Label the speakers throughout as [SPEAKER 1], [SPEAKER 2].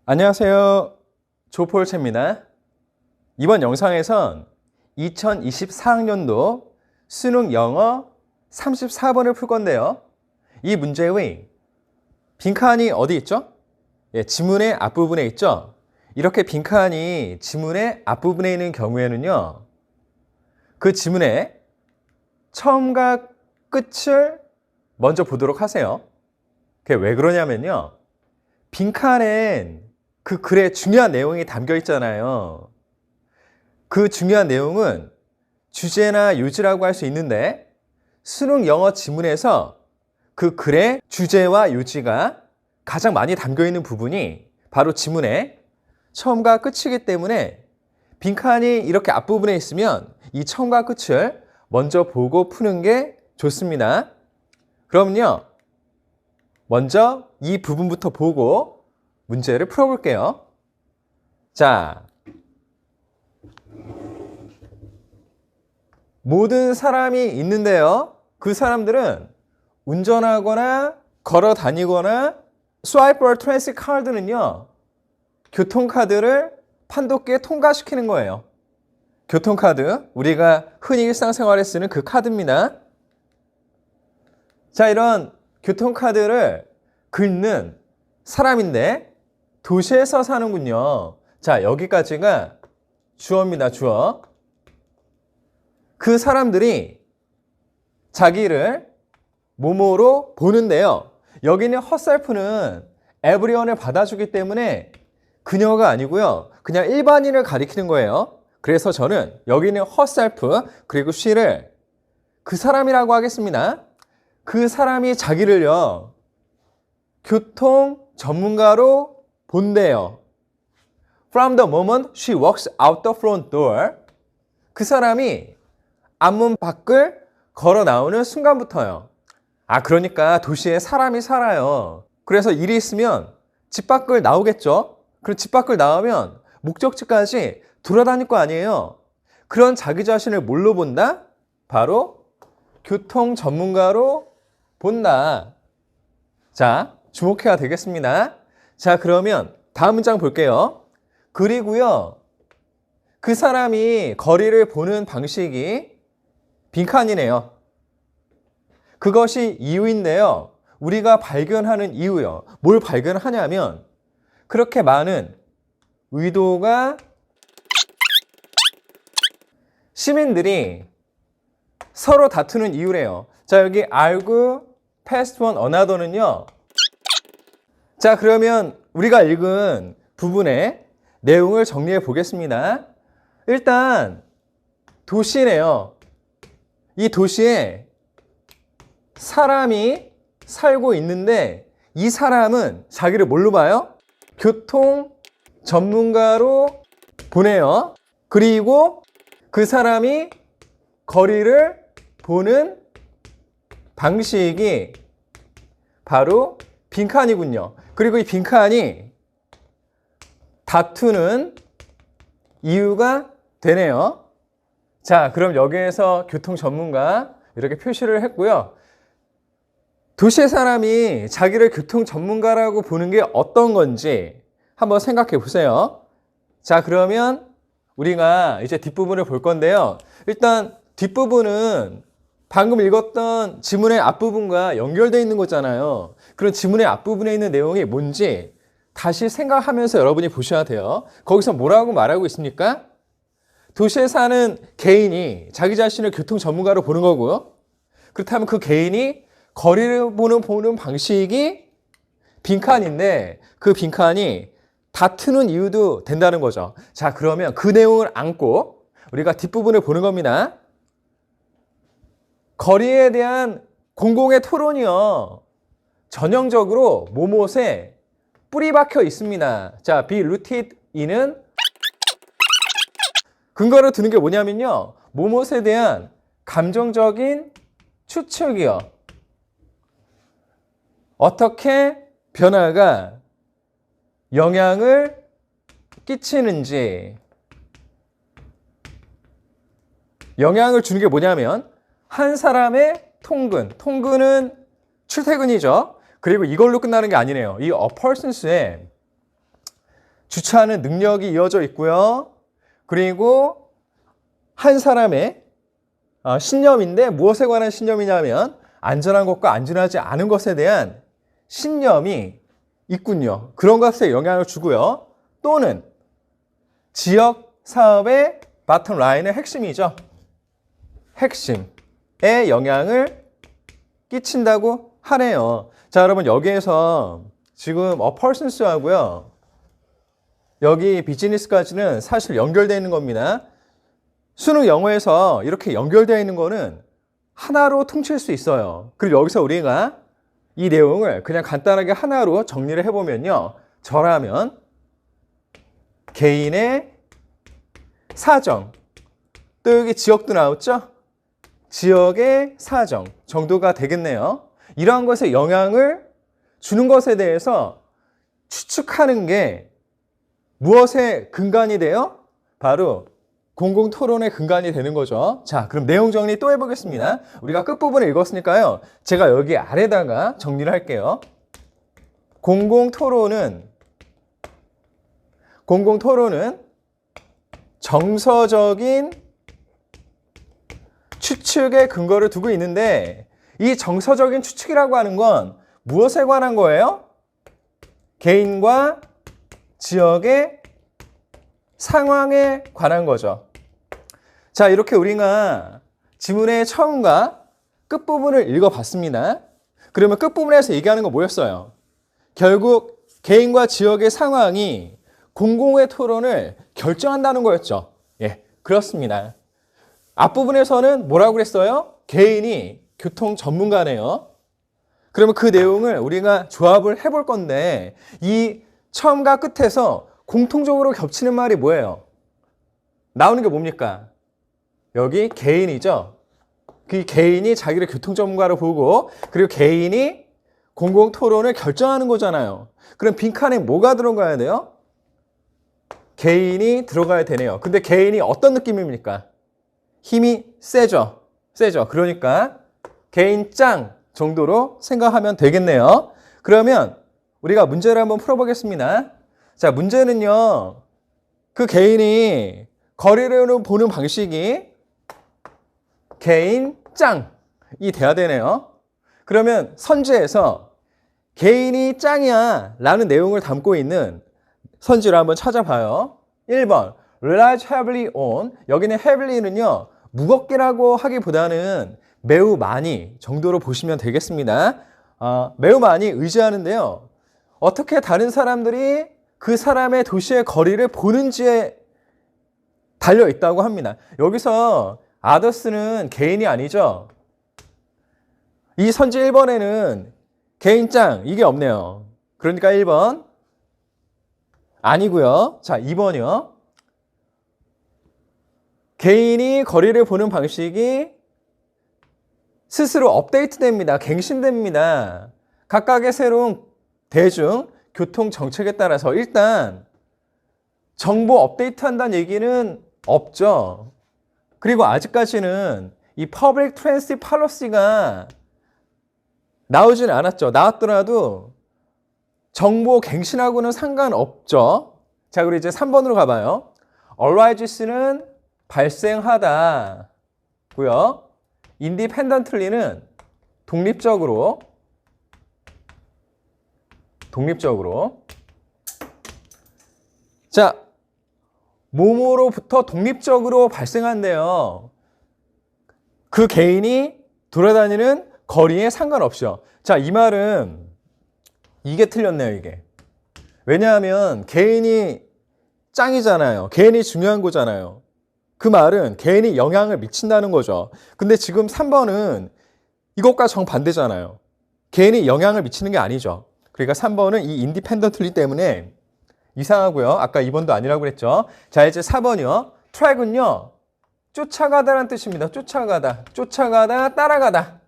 [SPEAKER 1] 안녕하세요. 조폴체입니다. 이번 영상에선 2024학년도 수능 영어 34번을 풀 건데요. 이 문제의 빈칸이 어디 있죠? 지문의 앞부분에 있죠? 이렇게 빈칸이 지문의 앞부분에 있는 경우에는요, 그 지문의 처음과 끝을 먼저 보도록 하세요. 그게 왜 그러냐면요, 빈칸엔 그 글에 중요한 내용이 담겨 있잖아요. 그 중요한 내용은 주제나 요지라고 할 수 있는데, 수능 영어 지문에서 그 글의 주제와 요지가 가장 많이 담겨 있는 부분이 바로 지문의 처음과 끝이기 때문에 빈칸이 이렇게 앞부분에 있으면 이 처음과 끝을 먼저 보고 푸는 게 좋습니다. 그럼요, 먼저 이 부분부터 보고 문제를 풀어볼게요. 자, 모든 사람이 있는데요. 그 사람들은 운전하거나 걸어 다니거나 스와이프 or 트랜sit 카드는요, 교통카드를 판독기에 통과시키는 거예요. 교통카드, 우리가 흔히 일상생활에 쓰는 그 카드입니다. 자, 이런 교통카드를 긁는 사람인데 도시에서 사는군요. 자, 여기까지가 주어입니다. 주어. 그 사람들이 자기를 뭐뭐로 보는데요. 여기는 herself는 everyone을 받아주기 때문에 그녀가 아니고요, 그냥 일반인을 가리키는 거예요. 그래서 저는 여기는 herself 그리고 she를 그 사람이라고 하겠습니다. 그 사람이 자기를요, 교통 전문가로 본대요. From the moment she walks out the front door, 그 사람이 앞문 밖을 걸어 나오는 순간부터요. 그러니까 도시에 사람이 살아요. 그래서 일이 있으면 집 밖을 나오겠죠. 그럼 집 밖을 나오면 목적지까지 돌아다닐 거 아니에요. 그런 자기 자신을 뭘로 본다? 바로 교통 전문가로 본다. 자, 주목해야 되겠습니다. 자, 그러면 다음 문장 볼게요. 그리고요, 그 사람이 거리를 보는 방식이 빈칸이네요. 그것이 이유인데요. 우리가 발견하는 이유요. 뭘 발견하냐면 그렇게 많은 의도가 시민들이 서로 다투는 이유래요. 자, 여기 argue, past one, another는요. 자, 그러면 우리가 읽은 부분의 내용을 정리해 보겠습니다. 일단 도시네요. 이 도시에 사람이 살고 있는데 이 사람은 자기를 뭘로 봐요? 교통 전문가로 보네요. 그리고 그 사람이 거리를 보는 방식이 바로 빈칸이군요. 그리고 이 빈칸이 다투는 이유가 되네요. 자, 그럼 여기에서 교통 전문가 이렇게 표시를 했고요. 도시의 사람이 자기를 교통 전문가라고 보는 게 어떤 건지 한번 생각해 보세요. 자, 그러면 우리가 이제 뒷부분을 볼 건데요. 일단 뒷부분은 방금 읽었던 지문의 앞부분과 연결되어 있는 거잖아요. 그런 지문의 앞부분에 있는 내용이 뭔지 다시 생각하면서 여러분이 보셔야 돼요. 거기서 뭐라고 말하고 있습니까? 도시에 사는 개인이 자기 자신을 교통 전문가로 보는 거고요. 그렇다면 그 개인이 거리를 보는 방식이 빈칸인데 그 빈칸이 다투는 이유도 된다는 거죠. 자, 그러면 그 내용을 안고 우리가 뒷부분을 보는 겁니다. 거리에 대한 공공의 토론이요, 전형적으로 모못에 뿌리 박혀 있습니다. 자, be rooted in은 근거를 두는 게 뭐냐면요, 모못에 대한 감정적인 추측이요. 어떻게 변화가 영향을 끼치는지, 영향을 주는 게 뭐냐면 한 사람의 통근은 출퇴근이죠. 그리고 이걸로 끝나는 게 아니네요. 이 a persons의 주체하는 능력이 이어져 있고요. 그리고 한 사람의 신념인데 무엇에 관한 신념이냐면 안전한 것과 안전하지 않은 것에 대한 신념이 있군요. 그런 것에 영향을 주고요. 또는 지역 사업의 바텀 라인의 핵심이죠. 핵심에 영향을 끼친다고 하네요. 자, 여러분 여기에서 지금 persons 하고요. 여기 비즈니스까지는 사실 연결되어 있는 겁니다. 수능 영어에서 이렇게 연결되어 있는 거는 하나로 퉁칠 수 있어요. 그리고 여기서 우리가 이 내용을 그냥 간단하게 하나로 정리를 해보면요. 저라면 개인의 사정, 또 여기 지역도 나왔죠? 지역의 사정 정도가 되겠네요. 이러한 것에 영향을 주는 것에 대해서 추측하는 게 무엇의 근간이 돼요? 바로 공공토론의 근간이 되는 거죠. 자, 그럼 내용 정리 또 해보겠습니다. 우리가 끝부분을 읽었으니까요. 제가 여기 아래다가 정리를 할게요. 공공토론은 정서적인 추측의 근거를 두고 있는데 이 정서적인 추측이라고 하는 건 무엇에 관한 거예요? 개인과 지역의 상황에 관한 거죠. 자, 이렇게 우리가 지문의 처음과 끝부분을 읽어봤습니다. 그러면 끝부분에서 얘기하는 거 뭐였어요? 결국 개인과 지역의 상황이 공공의 토론을 결정한다는 거였죠. 예, 그렇습니다. 앞부분에서는 뭐라고 그랬어요? 개인이 교통 전문가네요. 그러면 그 내용을 우리가 조합을 해볼 건데 이 처음과 끝에서 공통적으로 겹치는 말이 뭐예요? 나오는 게 뭡니까? 여기 개인이죠. 그 개인이 자기를 교통 전문가로 보고 그리고 개인이 공공 토론을 결정하는 거잖아요. 그럼 빈칸에 뭐가 들어가야 돼요? 개인이 들어가야 되네요. 근데 개인이 어떤 느낌입니까? 힘이 세죠. 그러니까 개인 짱 정도로 생각하면 되겠네요. 그러면 우리가 문제를 한번 풀어보겠습니다. 자, 문제는요. 그 개인이 거리를 보는 방식이 개인 짱이 돼야 되네요. 그러면 선지에서 개인이 짱이야 라는 내용을 담고 있는 선지를 한번 찾아봐요. 1번 rely heavily on. 여기는 heavily는요. 무겁게라고 하기보다는 매우 많이 정도로 보시면 되겠습니다. 매우 많이 의지하는데요. 어떻게 다른 사람들이 그 사람의 도시의 거리를 보는지에 달려 있다고 합니다. 여기서 others는 개인이 아니죠. 이 선지 1번에는 개인짱 이게 없네요. 그러니까 1번 아니고요. 자, 2번이요. 개인이 거리를 보는 방식이 스스로 업데이트됩니다. 갱신됩니다. 각각의 새로운 대중 교통 정책에 따라서 일단 정보 업데이트한다는 얘기는 없죠. 그리고 아직까지는 이 Public Transit Policy가 나오지는 않았죠. 나왔더라도 정보 갱신하고는 상관없죠. 자, 그리고 이제 3번으로 가봐요. arise는 발생하다고요. independently는 독립적으로. 자, 뭐뭐로부터 독립적으로 발생한대요. 그 개인이 돌아다니는 거리에 상관없이요. 자, 이 말은 이게 틀렸네요, 이게. 왜냐하면 개인이 짱이잖아요. 개인이 중요한 거잖아요. 그 말은 개인이 영향을 미친다는 거죠. 근데 지금 3번은 이것과 정반대잖아요. 개인이 영향을 미치는 게 아니죠. 그러니까 3번은 이 independently 때문에 이상하고요. 아까 2번도 아니라고 그랬죠. 자, 이제 4번이요. track은요. 쫓아가다라는 뜻입니다. 쫓아가다, 따라가다.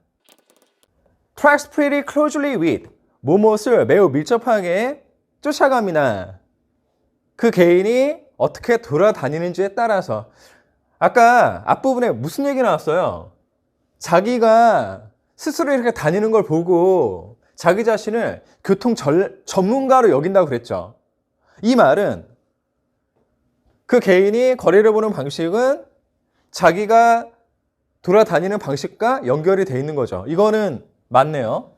[SPEAKER 1] tracks pretty closely with. 무엇을 매우 밀접하게 쫓아갑니다. 그 개인이 어떻게 돌아다니는지에 따라서. 아까 앞부분에 무슨 얘기 나왔어요? 자기가 스스로 이렇게 다니는 걸 보고 자기 자신을 교통 전문가로 여긴다고 그랬죠. 이 말은 그 개인이 거리를 보는 방식은 자기가 돌아다니는 방식과 연결이 돼 있는 거죠. 이거는 맞네요.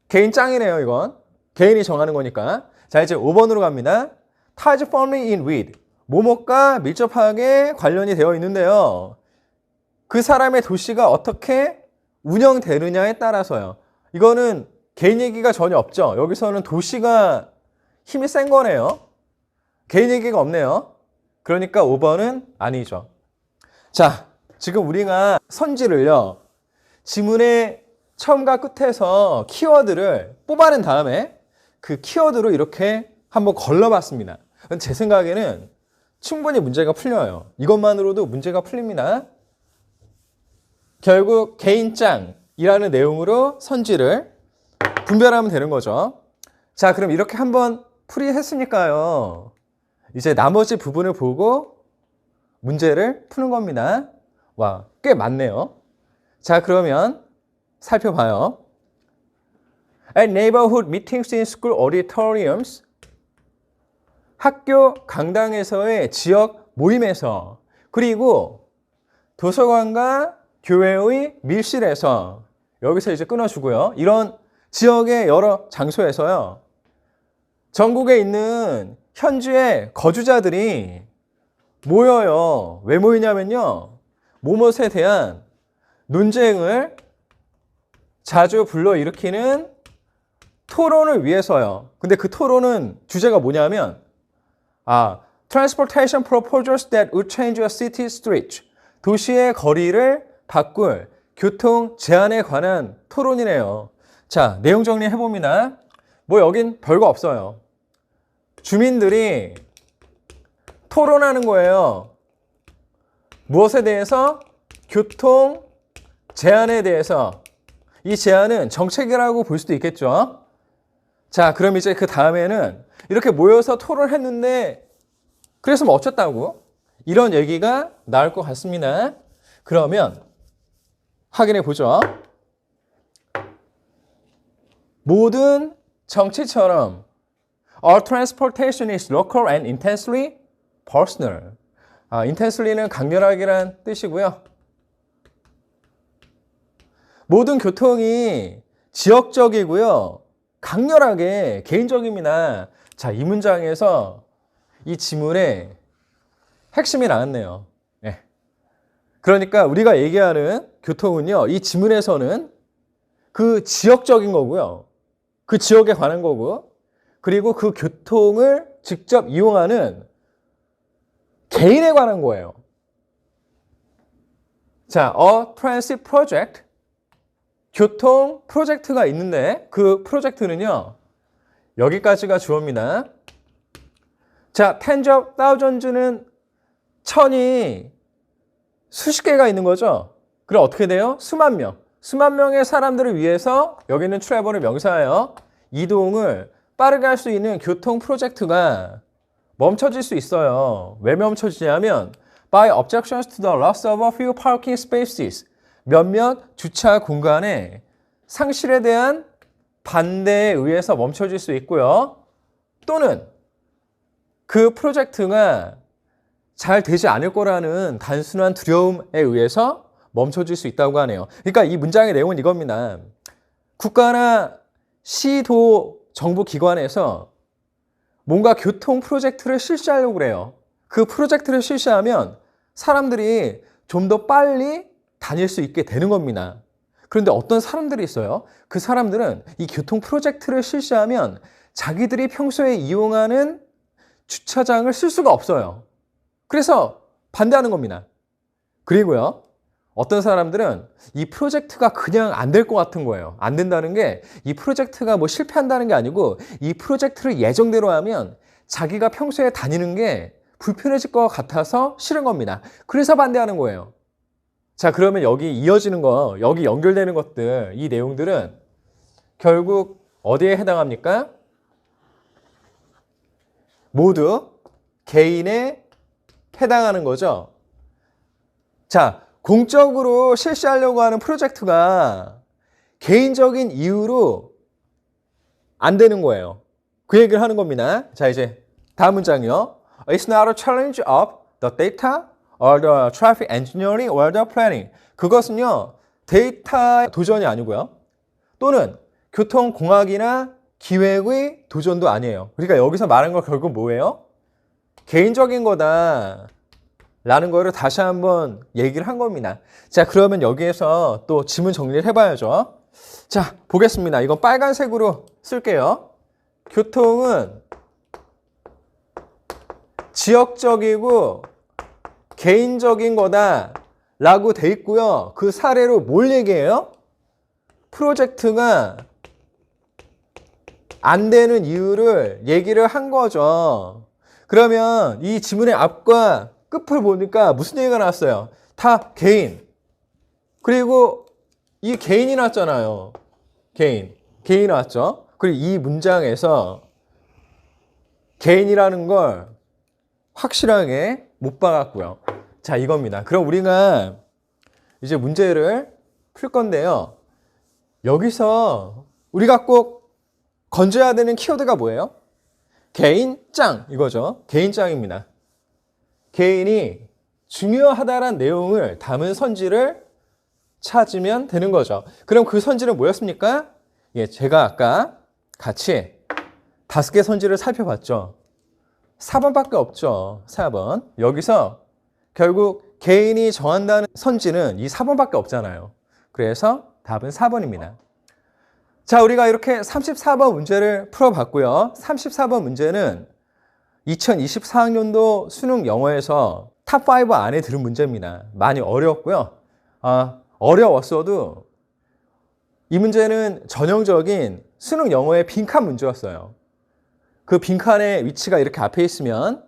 [SPEAKER 1] 개인 짱이네요, 이건. 개인이 정하는 거니까. 자, 이제 5번으로 갑니다. ties firmly in with. 뭐뭐과 밀접하게 관련이 되어 있는데요. 그 사람의 도시가 어떻게 운영되느냐에 따라서요. 이거는 개인 얘기가 전혀 없죠. 여기서는 도시가 힘이 센 거네요. 개인 얘기가 없네요. 그러니까 5번은 아니죠. 자, 지금 우리가 선지를요. 지문의 처음과 끝에서 키워드를 뽑아낸 다음에 그 키워드로 이렇게 한번 걸러봤습니다. 제 생각에는 충분히 문제가 풀려요. 이것만으로도 문제가 풀립니다. 결국 개인짱이라는 내용으로 선지를 분별하면 되는 거죠. 자, 그럼 이렇게 한번 풀이했으니까요. 이제 나머지 부분을 보고 문제를 푸는 겁니다. 와, 꽤 많네요. 자, 그러면 살펴봐요. At neighborhood meetings in school auditoriums. 학교 강당에서의 지역 모임에서, 그리고 도서관과 교회의 밀실에서, 여기서 이제 끊어주고요. 이런 지역의 여러 장소에서요. 전국에 있는 현지의 거주자들이 모여요. 왜 모이냐면요. 무엇에 대한 논쟁을 자주 불러일으키는 토론을 위해서요. 근데 그 토론은 주제가 뭐냐면 Transportation proposals that would change a city street. 도시의 거리를 바꿀 교통 제한에 관한 토론이네요. 자, 내용 정리해봅니다. 뭐 여긴 별거 없어요. 주민들이 토론하는 거예요. 무엇에 대해서? 교통 제한에 대해서. 이 제한은 정책이라고 볼 수도 있겠죠. 자, 그럼 이제 그 다음에는 이렇게 모여서 토론했는데 그래서 뭐 어쩌다고? 이런 얘기가 나올 것 같습니다. 그러면 확인해 보죠. 모든 정치처럼 All transportation is local and intensely personal. intensely는 강렬하게란 뜻이고요. 모든 교통이 지역적이고요. 강렬하게 개인적입니다. 자, 이 문장에서 이 지문의 핵심이 나왔네요. 네. 그러니까 우리가 얘기하는 교통은요, 이 지문에서는 그 지역적인 거고요. 그 지역에 관한 거고, 그리고 그 교통을 직접 이용하는 개인에 관한 거예요. 자, a transit project. 교통 프로젝트가 있는데 그 프로젝트는요. 여기까지가 주어입니다. 자, tens of thousands는 천이 수십 개가 있는 거죠. 그럼 어떻게 돼요? 수만 명. 수만 명의 사람들을 위해서 여기는 travel의 명사예요. 이동을 빠르게 할 수 있는 교통 프로젝트가 멈춰질 수 있어요. 왜 멈춰지냐면 by objections to the loss of a few parking spaces. 몇몇 주차 공간의 상실에 대한 반대에 의해서 멈춰질 수 있고요. 또는 그 프로젝트가 잘 되지 않을 거라는 단순한 두려움에 의해서 멈춰질 수 있다고 하네요. 그러니까 이 문장의 내용은 이겁니다. 국가나 시도 정부 기관에서 뭔가 교통 프로젝트를 실시하려고 그래요. 그 프로젝트를 실시하면 사람들이 좀 더 빨리 다닐 수 있게 되는 겁니다. 그런데 어떤 사람들이 있어요. 그 사람들은 이 교통 프로젝트를 실시하면 자기들이 평소에 이용하는 주차장을 쓸 수가 없어요. 그래서 반대하는 겁니다. 그리고요. 어떤 사람들은 이 프로젝트가 그냥 안 될 것 같은 거예요. 안 된다는 게 이 프로젝트가 뭐 실패한다는 게 아니고 이 프로젝트를 예정대로 하면 자기가 평소에 다니는 게 불편해질 것 같아서 싫은 겁니다. 그래서 반대하는 거예요. 자, 그러면 여기 이어지는 거, 여기 연결되는 것들, 이 내용들은 결국 어디에 해당합니까? 모두 개인에 해당하는 거죠. 자, 공적으로 실시하려고 하는 프로젝트가 개인적인 이유로 안 되는 거예요. 그 얘기를 하는 겁니다. 자, 이제 다음 문장이요. It's not a challenge of the data or the traffic engineering or the planning. 그것은요, 데이터 도전이 아니고요. 또는 교통공학이나 기획의 도전도 아니에요. 그러니까 여기서 말한 거 결국 뭐예요? 개인적인 거다 라는 거를 다시 한번 얘기를 한 겁니다. 자, 그러면 여기에서 또 지문 정리를 해봐야죠. 자, 보겠습니다. 이건 빨간색으로 쓸게요. 교통은 지역적이고 개인적인 거다 라고 돼 있고요. 그 사례로 뭘 얘기해요? 프로젝트가 안 되는 이유를 얘기를 한 거죠. 그러면 이 지문의 앞과 끝을 보니까 무슨 얘기가 나왔어요? 다 개인. 그리고 이 개인이 나왔잖아요. 개인이 나왔죠. 그리고 이 문장에서 개인이라는 걸 확실하게 못 박았고요. 자, 이겁니다. 그럼 우리가 이제 문제를 풀 건데요. 여기서 우리가 꼭 건져야 되는 키워드가 뭐예요? 개인짱 이거죠. 개인짱입니다. 개인이 중요하다란 내용을 담은 선지를 찾으면 되는 거죠. 그럼 그 선지는 뭐였습니까? 예, 제가 아까 같이 5개 선지를 살펴봤죠. 4번밖에 없죠. 4번. 여기서 결국 개인이 정한다는 선지는 이 4번밖에 없잖아요. 그래서 답은 4번입니다. 자, 우리가 이렇게 34번 문제를 풀어봤고요. 34번 문제는 2024학년도 수능 영어에서 탑5 안에 들은 문제입니다. 많이 어려웠고요. 어려웠어도 이 문제는 전형적인 수능 영어의 빈칸 문제였어요. 그 빈칸의 위치가 이렇게 앞에 있으면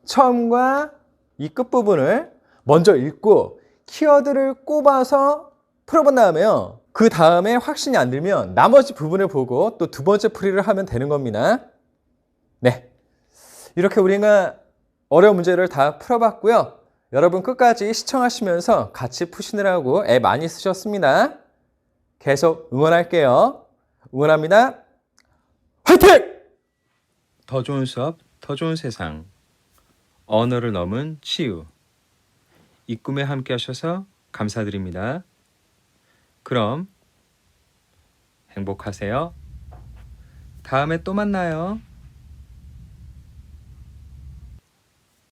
[SPEAKER 1] 처음과 이 끝부분을 먼저 읽고 키워드를 꼽아서 풀어본 다음에요. 그 다음에 확신이 안 들면 나머지 부분을 보고 또 두 번째 풀이를 하면 되는 겁니다. 네, 이렇게 우리가 어려운 문제를 다 풀어봤고요. 여러분 끝까지 시청하시면서 같이 푸시느라고 애 많이 쓰셨습니다. 계속 응원할게요. 응원합니다. 화이팅!
[SPEAKER 2] 더 좋은 수업, 더 좋은 세상. 언어를 넘은 치유. 이 꿈에 함께 하셔서 감사드립니다. 그럼 행복하세요. 다음에 또 만나요.